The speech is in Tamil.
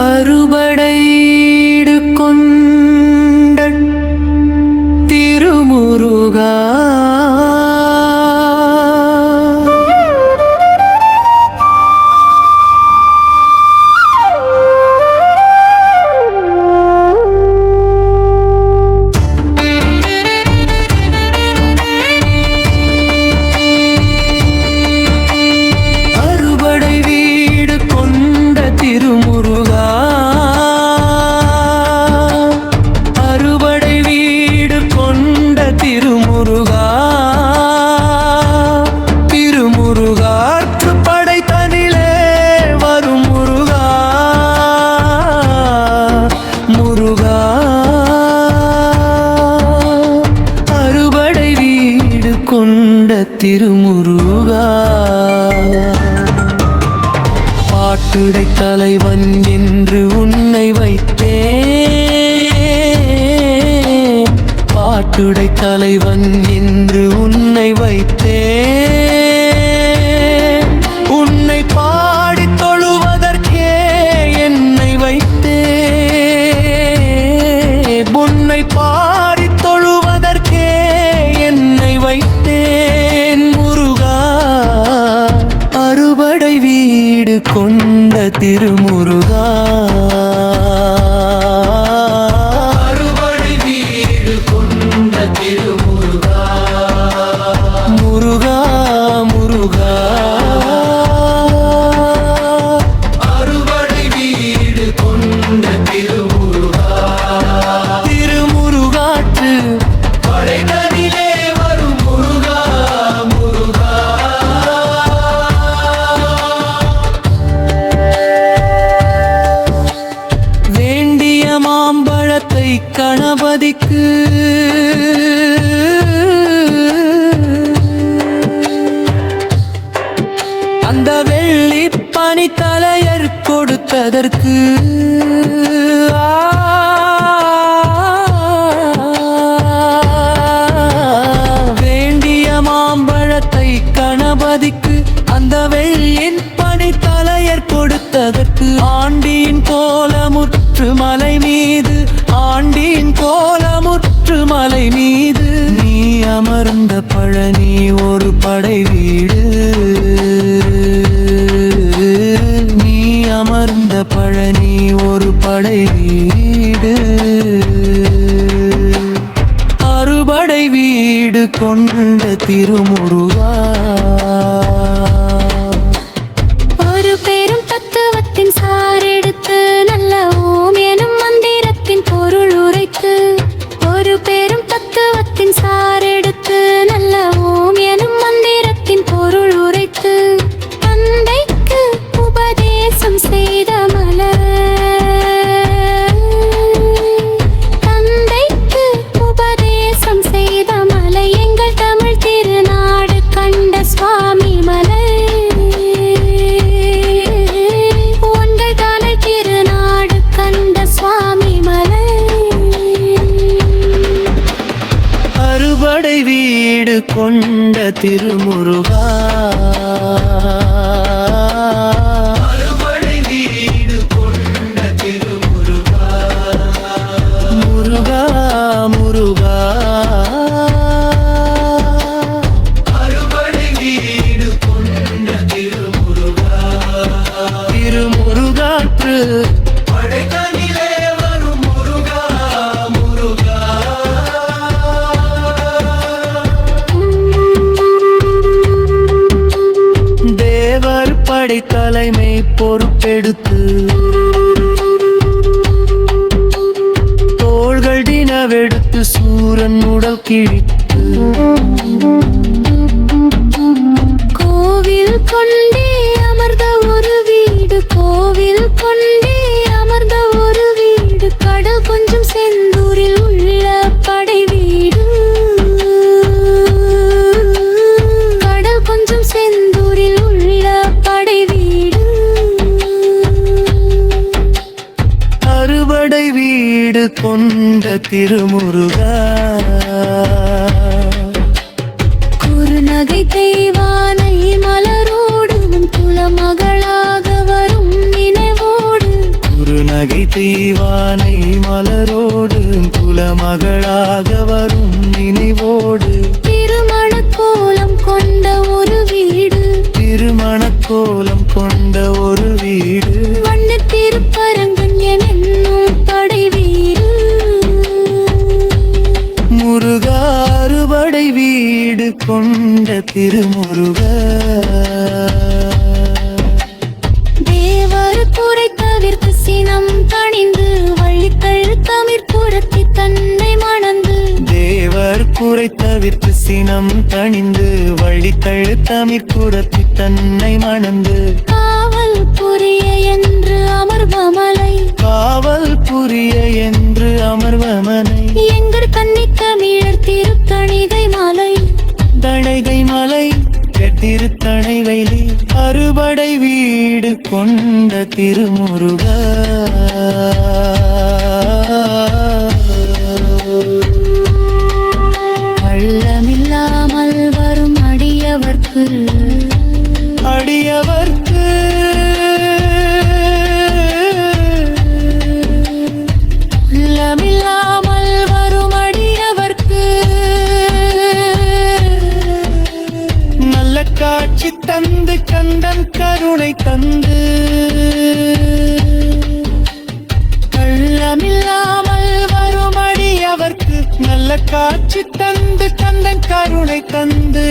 அறுபடையீடு கொண்ட திருமுருகா திருமுருகா பாட்டுடை தலைவன் என்று உன்னை வைத்தேன், பாட்டுடை தலைவன் என்று உன்னை வைத்தேன், உன்னை பாடி தொழுவதற்கே என்னை வைத்தேன், உன்னை பாடி தொழுவதற்கே என்னை வைத்தேன். அறுபடை வீடு கொண்ட திருமுருகா, அறுபடை வீடு கொண்ட திருமுருகா, முருகா முருகா, அறுபடை வீடு கொண்ட திருமுருகா, திருமுருகாற்று படைதனிலே வரும் முருகா முருகா. மாம்பழத்தை கணபதிக்கு அந்த வெள்ளி பனித்தலையர் கொடுத்ததற்கு வேண்டிய மாம்பழத்தை கணபதிக்கு அந்த வெள்ளியின் பனித்தலையர் கொடுத்ததற்கு ஆண்டியின் கோலமுற்று மலை மீது, ஆண்டியின் கோலமுற்று மலை மீது நீ அமர்ந்த பழனி ஒரு படை வீடு, நீ அமர்ந்த பழனி ஒரு படை வீடு, அறுபடை வீடு கொண்ட திருமுருகா. ஒரு பெரும் தத்துவத்தின் சாரெடுத்து நல்ல ஓம் எனும் மந்திரத்தின் பொருள் உரைத்து, ஒரு பெரும் தத்துவத்தின் சாரெடுத்து நல்ல ஓம் எனும் மந்திரத்தின் பொருள் உரைத்து தந்தைக்கு உபதேசம் செய்த மலர், தந்தைக்கு உபதேசம் செய்த மலை எங்கள் தமிழ் திருநாடு கண்ட சுவாமி மலை, அறுபடை வீடு கொண்ட திருமுருகா, அறுபடை வீடு கொண்ட திருமுருகா, முருகா முருகா, அறுபடை வீடு கொண்ட திருமுருகா, திருமுருகாற்று படைத்தனிலே வரும் முருகா முருகா. தேவர் படை தலைமை பொறுப்பெடுத்து தோள்கள் தினவெடுத்து சூரன் உடல் கிழித்து கோவில் கொண்டே அமர்ந்த ஒரு வீடு, கோவில் கொண்டே அமர்ந்த ஒரு வீடு, கடல் கொஞ்சம் செந்தூரில் உள்ள படை வீடு, கடல் கொஞ்சம் செந்தூரில் உள்ள படை வீடு, அறுபடை வீடு கொண்ட திருமுருகா. குறுநகை தெய்வானை மலரோடு குலமகளாக வரும் புன்னகை தீவானை மலரோடு குலமகளாக வரும் நினைவோடு திருமண கோலம் கொண்ட ஒரு வீடு திருமணக்கோலம் கொண்ட ஒரு வீடு வண்ண திருப்பரங்கன் என்னும் படை வீடு முருகா அறுபடை வீடு கொண்ட திருமுருக தேவர் குறை தவிர்த்து சினம் தணிந்து வள்ளித்தழு தமிழ் புறத்தி தன்னை மணந்து தேவர் குறை தவிர்த்து சினம் தணிந்து வழி தழுத்தமிழ் குரத்தி தன்னை மணந்து காவல் புரிய என்று அமர்வமலை காவல் புரிய என்று அமர்வமனை எங்கள் கன்னி தமிழர் திருத்தணிகை மலை தணைகை மலை திருத்தணை வைலி அறுபடை வீடு கொண்ட திருமுருக பள்ளமில்லாமல் வரும் அடியவர்க்கு அடியவர்க்கு பள்ளமில்லாமல் வரும் அடியவர்க்கு நல்ல காட்சி தந்து கந்தன் கருணை தந்து கள்ளமில்லாமல் வருமடி அவர்க்கு நல்ல காட்சி தந்து கந்தன் கருணை தந்து